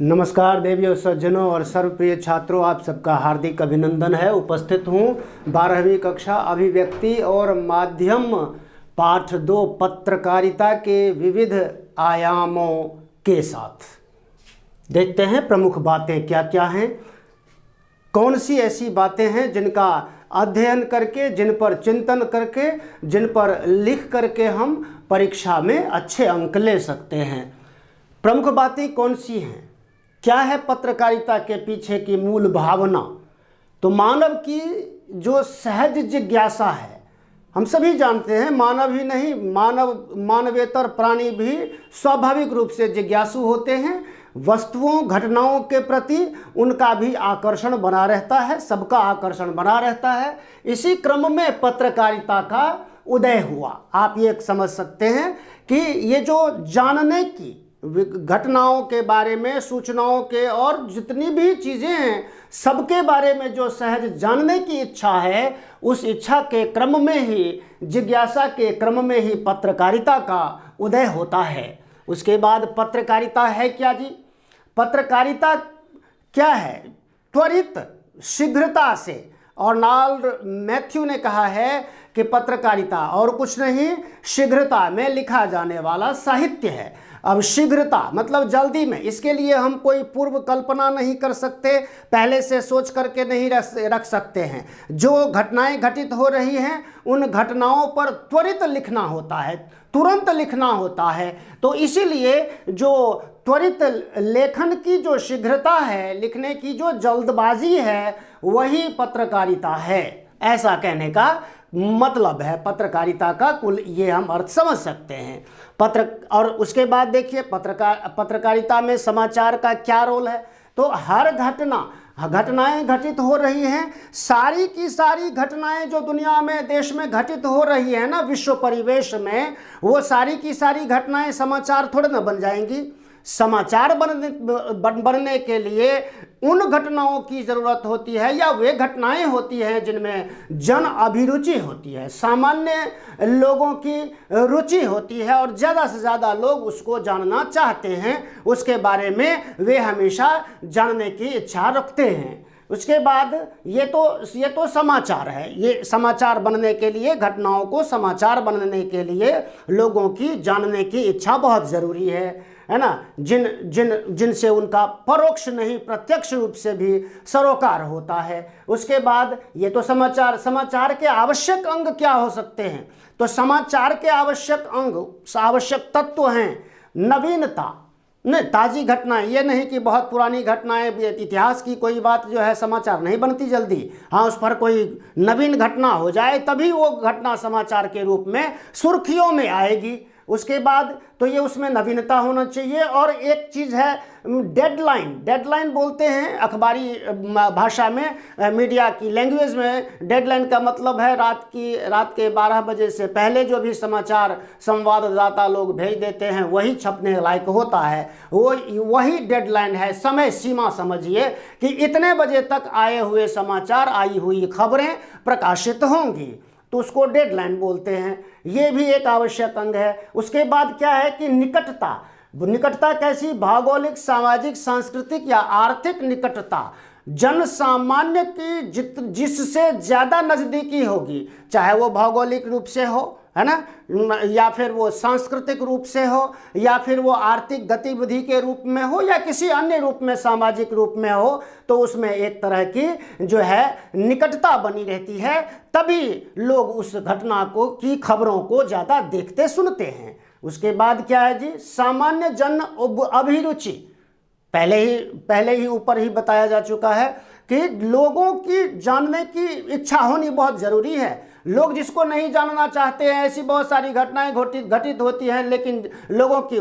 नमस्कार देवियों, सज्जनों और सर्वप्रिय छात्रों, आप सबका हार्दिक अभिनंदन है। उपस्थित हूँ 12वीं कक्षा अभिव्यक्ति और माध्यम पाठ 2 पत्रकारिता के विविध आयामों के साथ। देखते हैं प्रमुख बातें क्या क्या हैं, कौन सी ऐसी बातें हैं जिनका अध्ययन करके, जिन पर चिंतन करके, जिन पर लिख करके हम परीक्षा में अच्छे अंक ले सकते हैं। प्रमुख बातें कौन सी हैं? क्या है पत्रकारिता के पीछे की मूल भावना? तो मानव की जो सहज जिज्ञासा है, हम सभी जानते हैं, मानव ही नहीं मानवेतर प्राणी भी स्वाभाविक रूप से जिज्ञासु होते हैं। वस्तुओं घटनाओं के प्रति उनका भी आकर्षण बना रहता है, सबका आकर्षण बना रहता है। इसी क्रम में पत्रकारिता का उदय हुआ। आप ये समझ सकते हैं कि ये जो जानने की, घटनाओं के बारे में, सूचनाओं के और जितनी भी चीज़ें हैं सबके बारे में जो सहज जानने की इच्छा है, उस इच्छा के क्रम में ही, जिज्ञासा के क्रम में ही पत्रकारिता का उदय होता है। उसके बाद पत्रकारिता है क्या जी? पत्रकारिता क्या है? त्वरित, शीघ्रता से। अर्नल्ड मैथ्यू ने कहा है कि पत्रकारिता और कुछ नहीं, शीघ्रता में लिखा जाने वाला साहित्य है। अब शीघ्रता मतलब जल्दी में, इसके लिए हम कोई पूर्व कल्पना नहीं कर सकते, पहले से सोच करके नहीं रख सकते हैं। जो घटनाएं घटित हो रही हैं उन घटनाओं पर त्वरित लिखना होता है, तुरंत लिखना होता है। तो इसीलिए जो त्वरित लेखन की जो शीघ्रता है, लिखने की जो जल्दबाजी है, वही पत्रकारिता है। ऐसा कहने का मतलब है पत्रकारिता का कुल ये हम अर्थ समझ सकते हैं। और उसके बाद देखिए पत्रकारिता में समाचार का क्या रोल है। तो हर घटनाएं घटित हो रही हैं, सारी की सारी घटनाएं जो दुनिया में, देश में घटित हो रही है ना, विश्व परिवेश में, वो सारी की सारी घटनाएं समाचार थोड़े ना बन जाएंगी। समाचार बनने के लिए उन घटनाओं की ज़रूरत होती है, या वे घटनाएं होती हैं जिनमें जन अभिरुचि होती है, सामान्य लोगों की रुचि होती है और ज़्यादा से ज़्यादा लोग उसको जानना चाहते हैं, उसके बारे में वे हमेशा जानने की इच्छा रखते हैं। उसके बाद ये तो समाचार है। ये समाचार बनने के लिए, घटनाओं को समाचार बनने के लिए लोगों की जानने की इच्छा बहुत ज़रूरी है ना। जिनसे उनका परोक्ष नहीं प्रत्यक्ष रूप से भी सरोकार होता है। उसके बाद ये तो समाचार के आवश्यक अंग क्या हो सकते हैं? तो समाचार के आवश्यक तत्व हैं नवीनता, नहीं ताज़ी घटनाएं। ये नहीं कि बहुत पुरानी घटनाएं, इतिहास की कोई बात जो है समाचार नहीं बनती जल्दी। हाँ, उस पर कोई नवीन घटना हो जाए तभी वो घटना समाचार के रूप में सुर्खियों में आएगी। उसके बाद तो ये उसमें नवीनता होना चाहिए। और एक चीज़ है डेडलाइन बोलते हैं अखबारी भाषा में, मीडिया की लैंग्वेज में। डेडलाइन का मतलब है रात के 12 बजे से पहले जो भी समाचार संवाददाता लोग भेज देते हैं वही छपने लायक होता है। वही डेडलाइन है, समय सीमा समझिए कि इतने बजे तक आए हुए समाचार, आई हुई खबरें प्रकाशित होंगी, तो उसको डेडलाइन बोलते हैं। ये भी एक आवश्यक अंग है। उसके बाद क्या है कि निकटता कैसी? भौगोलिक, सामाजिक, सांस्कृतिक या आर्थिक निकटता। जन सामान्य की जिससे ज़्यादा नज़दीकी होगी, चाहे वो भौगोलिक रूप से हो, है ना, या फिर वो सांस्कृतिक रूप से हो, या फिर वो आर्थिक गतिविधि के रूप में हो, या किसी अन्य रूप में, सामाजिक रूप में हो, तो उसमें एक तरह की जो है निकटता बनी रहती है। तभी लोग उस घटना की खबरों को ज़्यादा देखते सुनते हैं। उसके बाद क्या है जी? सामान्य जन अभिरुचि। पहले ही ऊपर ही बताया जा चुका है कि लोगों की जानने की इच्छा होनी बहुत ज़रूरी है। लोग जिसको नहीं जानना चाहते हैं, ऐसी बहुत सारी घटनाएं घटित होती हैं, लेकिन लोगों की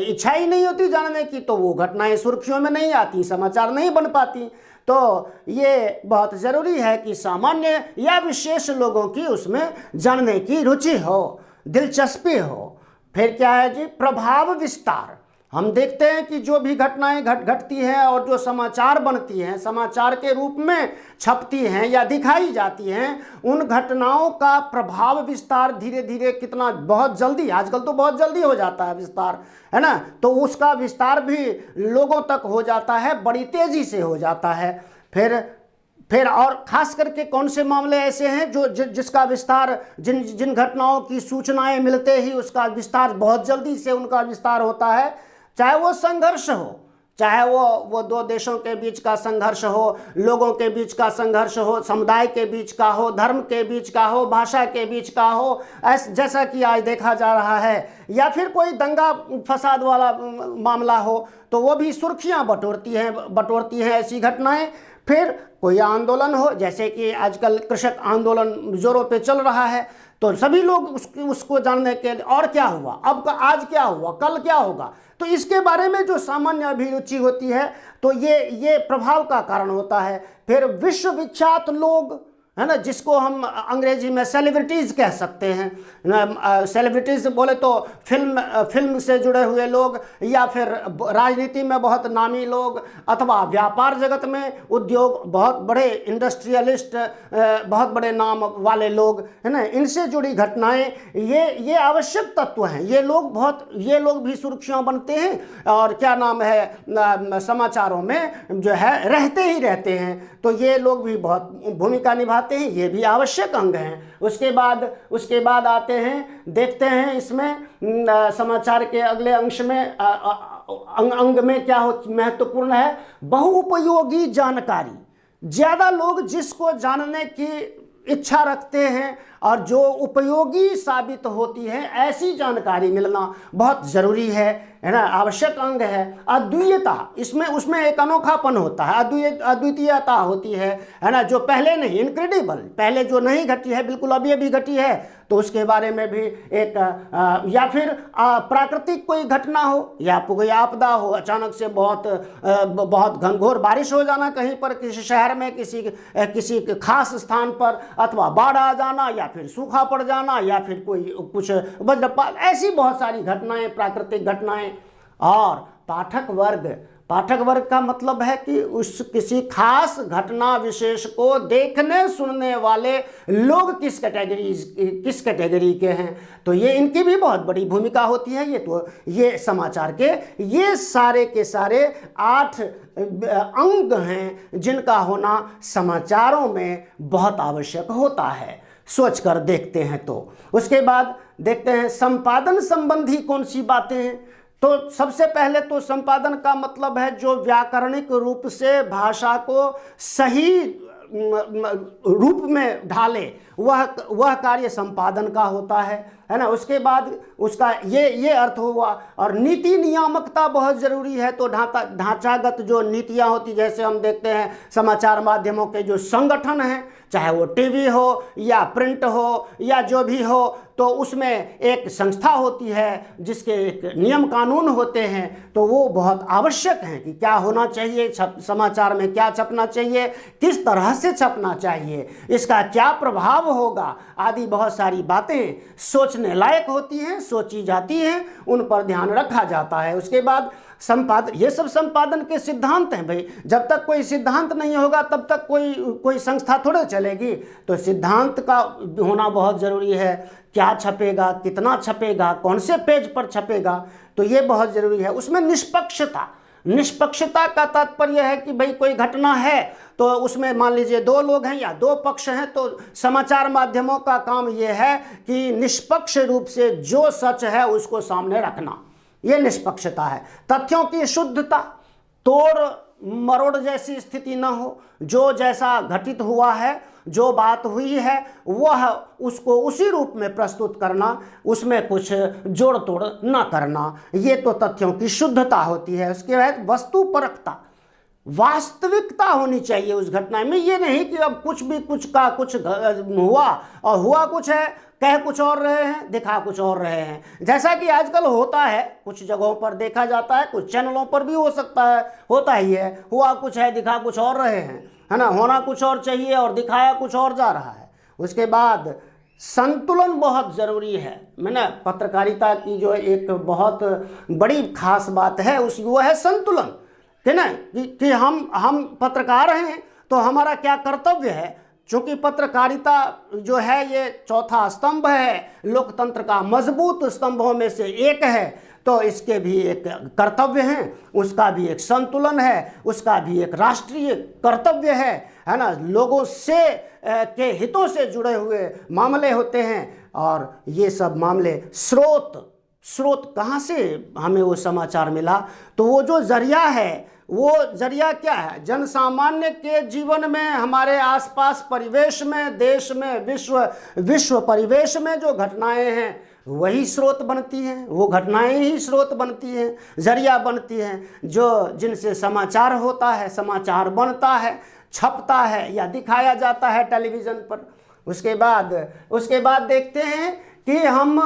इच्छा ही नहीं होती जानने की, तो वो घटनाएं सुर्खियों में नहीं आती, समाचार नहीं बन पाती। तो ये बहुत ज़रूरी है कि सामान्य या विशेष लोगों की उसमें जानने की रुचि हो, दिलचस्पी हो। फिर क्या है जी? प्रभाव विस्तार। हम देखते हैं कि जो भी घटनाएं घटती हैं और जो समाचार बनती हैं, समाचार के रूप में छपती हैं या दिखाई जाती हैं, उन घटनाओं का प्रभाव विस्तार धीरे धीरे कितना बहुत जल्दी, आजकल तो बहुत जल्दी हो जाता है विस्तार, है ना, तो उसका विस्तार भी लोगों तक हो जाता है, बड़ी तेजी से हो जाता है। फिर और खास करके कौन से मामले ऐसे हैं जो जिसका विस्तार, जिन घटनाओं की सूचनाएं मिलते ही उसका विस्तार बहुत जल्दी से उनका विस्तार होता है, चाहे वो संघर्ष हो, चाहे वो दो देशों के बीच का संघर्ष हो, लोगों के बीच का संघर्ष हो, समुदाय के बीच का हो, धर्म के बीच का हो, भाषा के बीच का हो, जैसा कि आज देखा जा रहा है, या फिर कोई दंगा फसाद वाला मामला हो, तो वो भी सुर्खियां बटोरती हैं ऐसी घटनाएं। फिर कोई आंदोलन हो, जैसे कि आजकल कृषक आंदोलन जोरों पे चल रहा है, तो सभी लोग उसको जानने के लिए और क्या हुआ, आज क्या हुआ, कल क्या होगा, तो इसके बारे में जो सामान्य अभिरुचि होती है, तो ये प्रभाव का कारण होता है। फिर विश्वविख्यात लोग, है ना, जिसको हम अंग्रेजी में सेलिब्रिटीज़ कह सकते हैं। सेलिब्रिटीज़ बोले तो फिल्म से जुड़े हुए लोग, या फिर राजनीति में बहुत नामी लोग, अथवा व्यापार जगत में उद्योग, बहुत बड़े इंडस्ट्रियलिस्ट, बहुत बड़े नाम वाले लोग, है ना, इनसे जुड़ी घटनाएं, ये आवश्यक तत्व हैं। ये लोग भी सुर्खियां बनते हैं और क्या नाम है, समाचारों में जो है रहते हैं, तो ये लोग भी बहुत भूमिका निभाते हैं, ये भी आवश्यक अंग हैं। उसके बाद आते हैं, देखते हैं इसमें समाचार के अगले अंश में अंग में क्या महत्वपूर्ण है, बहुउपयोगी जानकारी। ज़्यादा लोग जिसको जानने की इच्छा रखते हैं और जो उपयोगी साबित होती है, ऐसी जानकारी मिलना बहुत ज़रूरी है ना, आवश्यक अंग है। अद्वितीयता, उसमें एक अनोखापन होता है, अद्वितीयता होती है ना, जो पहले नहीं, इनक्रेडिबल, पहले जो नहीं घटी है, बिल्कुल अभी घटी है, तो उसके बारे में भी एक या फिर प्राकृतिक कोई घटना हो या कोई आपदा हो, अचानक से बहुत घनघोर बारिश हो जाना कहीं पर, किसी शहर में, किसी खास स्थान पर, अथवा बाढ़ आ जाना, या फिर सूखा पड़ जाना, या फिर कुछ वज्रपात, ऐसी बहुत सारी घटनाएं, प्राकृतिक घटनाएं। और पाठक वर्ग का मतलब है कि किसी खास घटना विशेष को देखने सुनने वाले लोग किस कैटेगरी के हैं, तो ये इनकी भी बहुत बड़ी भूमिका होती है। ये समाचार के ये सारे के सारे 8 अंग हैं जिनका होना समाचारों में बहुत आवश्यक होता है, सोच कर देखते हैं। तो उसके बाद देखते हैं संपादन संबंधी कौन सी बातें हैं। तो सबसे पहले तो संपादन का मतलब है जो व्याकरणिक रूप से भाषा को सही रूप में ढाले, वह कार्य संपादन का होता है ना। उसके बाद उसका ये अर्थ हुआ। और नीति नियामकता बहुत ज़रूरी है। तो ढांचागत जो नीतियाँ होती, जैसे हम देखते हैं समाचार माध्यमों के जो संगठन हैं, चाहे वो टीवी हो या प्रिंट हो या जो भी हो, तो उसमें एक संस्था होती है जिसके एक नियम कानून होते हैं, तो वो बहुत आवश्यक हैं कि क्या होना चाहिए, समाचार में क्या छपना चाहिए, किस तरह से छपना चाहिए, इसका क्या प्रभाव होगा, आदि बहुत सारी बातें सोचने लायक होती हैं, सोची जाती हैं, उन पर ध्यान रखा जाता है। उसके बाद संपादन, ये सब संपादन के सिद्धांत हैं भाई। जब तक कोई सिद्धांत नहीं होगा तब तक कोई संस्था थोड़े चलेगी। तो सिद्धांत का होना बहुत ज़रूरी है। क्या छपेगा, कितना छपेगा, कौन से पेज पर छपेगा, तो ये बहुत ज़रूरी है। उसमें निष्पक्षता का तात्पर्य है कि भाई कोई घटना है तो उसमें मान लीजिए 2 लोग हैं या 2 पक्ष हैं, तो समाचार माध्यमों का काम ये है कि निष्पक्ष रूप से जो सच है उसको सामने रखना, ये निष्पक्षता है। तथ्यों की शुद्धता, तोड़ मरोड़ जैसी स्थिति न हो, जो जैसा घटित हुआ है, जो बात हुई है वह उसको उसी रूप में प्रस्तुत करना, उसमें कुछ जोड़ तोड़ न करना, ये तो तथ्यों की शुद्धता होती है। उसके बाद वस्तुपरकता, वास्तविकता होनी चाहिए उस घटना में। ये नहीं कि अब कुछ हुआ और हुआ कुछ है, कह कुछ और रहे हैं, दिखा कुछ और रहे हैं, जैसा कि आजकल होता है, कुछ जगहों पर देखा जाता है, कुछ चैनलों पर भी हो सकता है, होता ही है, हुआ कुछ है, दिखा कुछ और रहे हैं, है ना, होना कुछ और चाहिए और दिखाया कुछ और जा रहा है। उसके बाद संतुलन बहुत ज़रूरी है। मैंने पत्रकारिता की जो एक बहुत बड़ी खास बात है वो है संतुलन, है ना, कि हम पत्रकार हैं तो हमारा क्या कर्तव्य है। चूँकि पत्रकारिता जो है ये चौथा स्तंभ है, लोकतंत्र का मजबूत स्तंभों में से एक है, तो इसके भी एक कर्तव्य हैं, उसका भी एक संतुलन है, उसका भी एक राष्ट्रीय कर्तव्य है ना। लोगों से के हितों से जुड़े हुए मामले होते हैं, और ये सब मामले स्रोत कहाँ से हमें वो समाचार मिला, तो वो जो जरिया है, वो जरिया क्या है, जनसामान्य के जीवन में, हमारे आसपास परिवेश में, देश में, विश्व परिवेश में जो घटनाएं हैं वही स्रोत बनती हैं, वो घटनाएं ही स्रोत बनती हैं, जरिया बनती हैं, जिनसे समाचार होता है, समाचार बनता है, छपता है या दिखाया जाता है टेलीविज़न पर। उसके बाद देखते हैं कि हम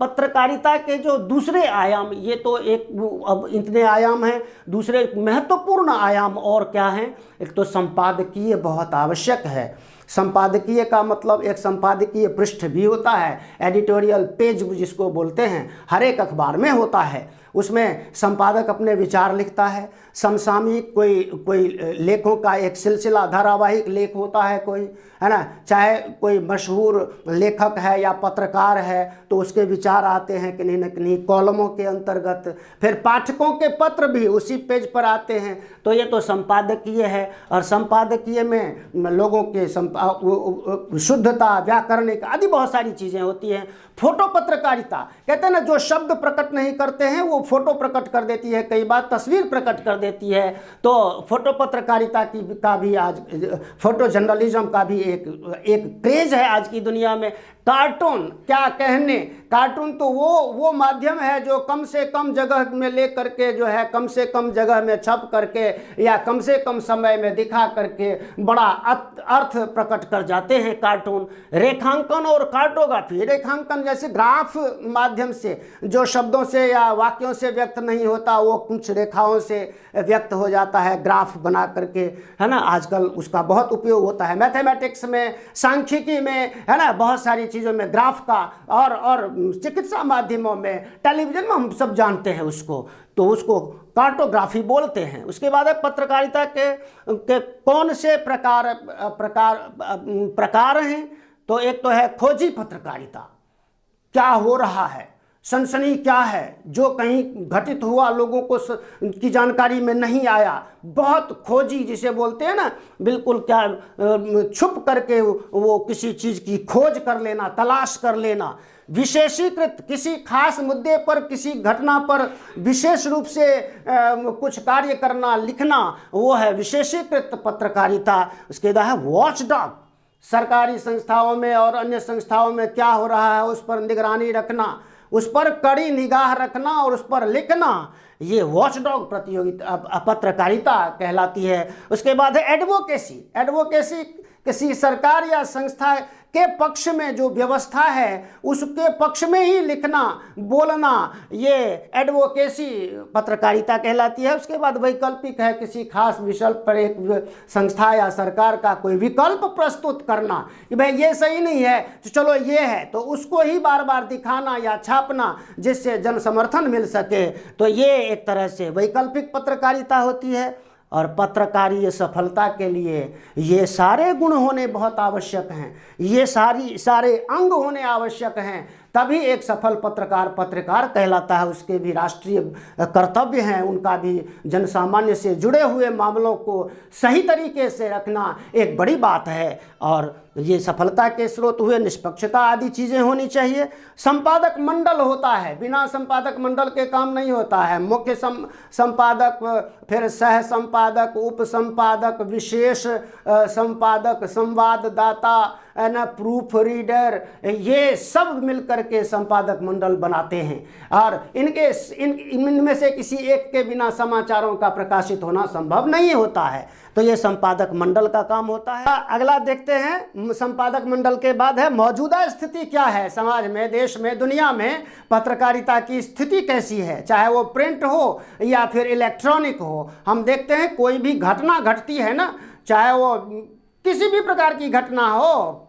पत्रकारिता के जो दूसरे आयाम, ये तो एक अब इतने आयाम हैं, दूसरे महत्वपूर्ण आयाम और क्या हैं। एक तो संपादकीय बहुत आवश्यक है। संपादकीय का मतलब एक संपादकीय पृष्ठ भी होता है, एडिटोरियल पेज जिसको बोलते हैं, हर एक अखबार में होता है। उसमें संपादक अपने विचार लिखता है, समसामयिक कोई लेखों का एक सिलसिला, धारावाहिक लेख होता है कोई, है ना, चाहे कोई मशहूर लेखक है या पत्रकार है तो उसके विचार आते हैं किन्हीं न किन्हीं कॉलमों के अंतर्गत, फिर पाठकों के पत्र भी उसी पेज पर आते हैं। तो ये तो संपादकीय है, और संपादकीय में लोगों के शुद्धता, व्याकरणिक आदि बहुत सारी चीज़ें होती हैं। फोटो पत्रकारिता कहते हैं ना, जो शब्द प्रकट नहीं करते हैं वो फोटो प्रकट कर देती है, कई बार तस्वीर प्रकट कर देती है। तो फोटो पत्रकारिता का भी आज, फोटो जर्नलिज्म का भी एक क्रेज है आज की दुनिया में। कार्टून क्या कहने, कार्टून तो वो माध्यम है जो कम से कम जगह में ले करके जो है, कम से कम जगह में छप करके या कम से कम समय में दिखा करके बड़ा अर्थ प्रकट कर जाते हैं कार्टून। रेखांकन और कार्टोग्राफी, रेखांकन जैसे ग्राफ माध्यम से जो शब्दों से या वाक्यों से व्यक्त नहीं होता, वो कुछ रेखाओं से व्यक्त हो जाता है ग्राफ बना करके, है ना। आजकल उसका बहुत उपयोग होता है मैथमेटिक्स में, सांख्यिकी में, है ना, बहुत सारी चीज़ों में ग्राफ का, और चिकित्सा माध्यमों में, टेलीविज़न में हम सब जानते हैं उसको, तो उसको कार्टोग्राफी बोलते हैं। उसके बाद पत्रकारिता के कौन से प्रकार हैं, तो एक तो है खोजी पत्रकारिता, क्या हो रहा है, सनसनी क्या है, जो कहीं घटित हुआ लोगों को की जानकारी में नहीं आया, बहुत खोजी जिसे बोलते हैं ना, बिल्कुल क्या छुप करके वो किसी चीज़ की खोज कर लेना, तलाश कर लेना, विशेषीकृत किसी खास मुद्दे पर, किसी घटना पर विशेष रूप से कुछ कार्य करना, लिखना, वो है विशेषीकृत पत्रकारिता। उसके बाद है वॉचडॉग, सरकारी संस्थाओं में और अन्य संस्थाओं में क्या हो रहा है उस पर निगरानी रखना, उस पर कड़ी निगाह रखना और उस पर लिखना, ये वॉचडॉग प्रतियोगिता पत्रकारिता कहलाती है। उसके बाद है एडवोकेसी। एडवोकेसी किसी सरकार या संस्था के पक्ष में जो व्यवस्था है उसके पक्ष में ही लिखना, बोलना, ये एडवोकेसी पत्रकारिता कहलाती है। उसके बाद वैकल्पिक है, किसी खास विषय पर एक संस्था या सरकार का कोई विकल्प प्रस्तुत करना कि भाई ये सही नहीं है तो चलो ये है, तो उसको ही बार बार दिखाना या छापना जिससे जन समर्थन मिल सके, तो ये एक तरह से वैकल्पिक पत्रकारिता होती है। और पत्रकारीय सफलता के लिए ये सारे गुण होने बहुत आवश्यक हैं, ये सारे अंग होने आवश्यक हैं, तभी एक सफल पत्रकार कहलाता है। उसके भी राष्ट्रीय कर्तव्य हैं, उनका भी जनसामान्य से जुड़े हुए मामलों को सही तरीके से रखना एक बड़ी बात है, और ये सफलता के स्रोत हुए। निष्पक्षता आदि चीज़ें होनी चाहिए। संपादक मंडल होता है, बिना संपादक मंडल के काम नहीं होता है। मुख्य संपादक, फिर सह संपादक, उप संपादक, विशेष संपादक, संवाददाता, ना प्रूफ रीडर, ये सब मिलकर के संपादक मंडल बनाते हैं, और इनमें से किसी एक के बिना समाचारों का प्रकाशित होना संभव नहीं होता है। तो ये संपादक मंडल का काम होता है। अगला देखते हैं, संपादक मंडल के बाद है मौजूदा स्थिति क्या है समाज में, देश में, दुनिया में, पत्रकारिता की स्थिति कैसी है, चाहे वो प्रिंट हो या फिर इलेक्ट्रॉनिक हो। हम देखते हैं कोई भी घटना घटती है ना, चाहे वो किसी भी प्रकार की घटना हो,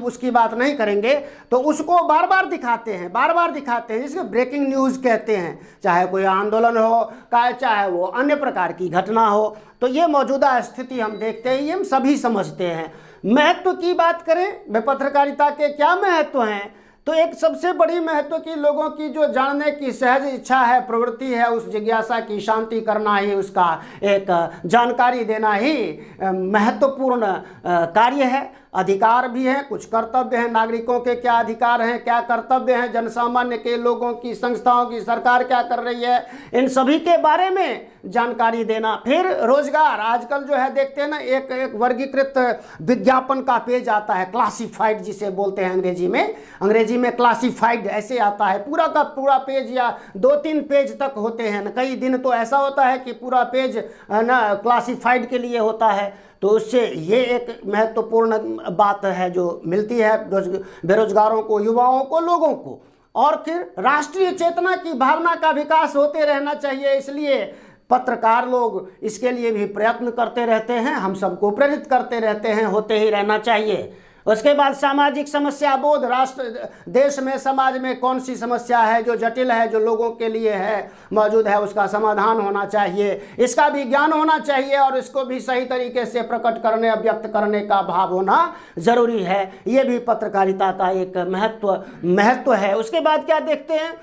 उसकी बात नहीं करेंगे, तो उसको बार बार दिखाते हैं, जिसको ब्रेकिंग न्यूज़ कहते हैं। चाहे कोई आंदोलन हो, चाहे वो अन्य प्रकार की घटना हो, तो ये मौजूदा स्थिति हम देखते हैं, ये हम सभी समझते हैं। महत्व की बात करें, पत्रकारिता के क्या महत्व हैं, तो एक सबसे बड़ी महत्व की लोगों की जो जानने की सहज इच्छा है, प्रवृत्ति है, उस जिज्ञासा की शांति करना ही, उसका एक जानकारी देना ही महत्वपूर्ण कार्य है। अधिकार भी हैं, कुछ कर्तव्य हैं, नागरिकों के क्या अधिकार हैं, क्या कर्तव्य हैं, जनसामान्य के लोगों की, संस्थाओं की, सरकार क्या कर रही है, इन सभी के बारे में जानकारी देना। फिर रोजगार, आजकल जो है देखते हैं ना, एक वर्गीकृत विज्ञापन का पेज आता है, क्लासिफाइड जिसे बोलते हैं अंग्रेजी में क्लासिफाइड ऐसे आता है, पूरा का पूरा पेज या 2-3 पेज तक होते हैं। कई दिन तो ऐसा होता है कि पूरा पेज ना क्लासिफाइड के लिए होता है। तो उससे ये एक महत्वपूर्ण बात है जो मिलती है बेरोजगारों को, युवाओं को, लोगों को। और फिर राष्ट्रीय चेतना की भावना का विकास होते रहना चाहिए, इसलिए पत्रकार लोग इसके लिए भी प्रयत्न करते रहते हैं, हम सबको प्रेरित करते रहते हैं, होते ही रहना चाहिए। उसके बाद सामाजिक समस्या बोध, राष्ट्र देश में, समाज में कौन सी समस्या है जो जटिल है, जो लोगों के लिए है, मौजूद है, उसका समाधान होना चाहिए, इसका भी ज्ञान होना चाहिए और इसको भी सही तरीके से प्रकट करने, व्यक्त करने का भाव होना जरूरी है। ये भी पत्रकारिता का एक महत्व है। उसके बाद क्या देखते हैं,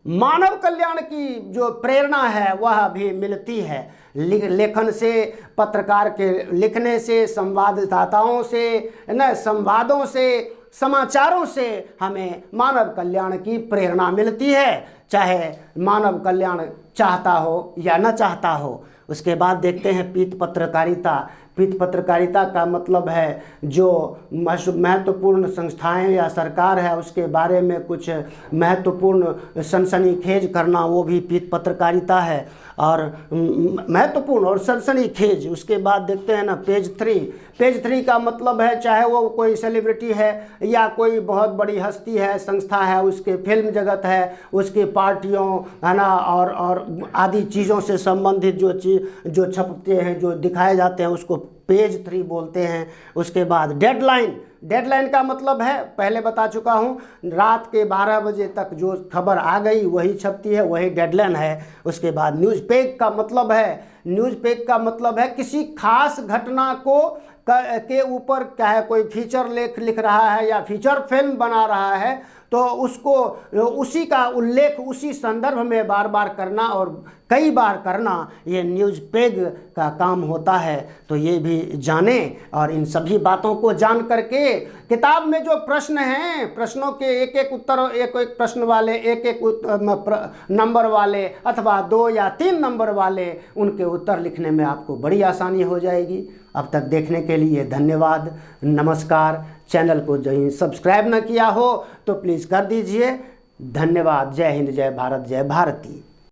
मानव कल्याण की जो प्रेरणा है वह भी मिलती है। लेखन से, पत्रकार के लिखने से, संवाददाताओं से, न संवादों से, समाचारों से हमें मानव कल्याण की प्रेरणा मिलती है, चाहे मानव कल्याण चाहता हो या न चाहता हो। उसके बाद देखते हैं पीत पत्रकारिता का मतलब है जो महत्वपूर्ण संस्थाएं या सरकार है उसके बारे में कुछ महत्वपूर्ण सनसनीखेज करना, वो भी पीत पत्रकारिता है और महत्वपूर्ण और सनसनीखेज। उसके बाद देखते हैं ना पेज 3 का मतलब है चाहे वो कोई सेलिब्रिटी है या कोई बहुत बड़ी हस्ती है, संस्था है, उसके फिल्म जगत है, उसके पार्टियों है ना और आदि चीज़ों से संबंधित जो छपते हैं, जो दिखाए जाते हैं, उसको पेज 3 बोलते हैं। उसके बाद डेडलाइन का मतलब है, पहले बता चुका हूँ, रात के 12 बजे तक जो खबर आ गई वही छपती है, वही डेडलाइन है। उसके बाद न्यूज़ पेज का मतलब है किसी खास घटना के ऊपर चाहे कोई फीचर लेख लिख रहा है या फीचर फिल्म बना रहा है, तो उसको उसी का उल्लेख उसी संदर्भ में बार बार करना और कई बार करना, ये न्यूज़ पेज का काम होता है। तो ये भी जाने और इन सभी बातों को जान करके किताब में जो प्रश्न हैं, प्रश्नों के एक उत्तर, एक प्रश्न वाले, एक नंबर वाले अथवा 2 या 3 नंबर वाले, उनके उत्तर लिखने में आपको बड़ी आसानी हो जाएगी। अब तक देखने के लिए धन्यवाद, नमस्कार। चैनल को जो सब्सक्राइब न किया हो तो प्लीज़ कर दीजिए। धन्यवाद। जय हिंद, जय भारत, जय भारती।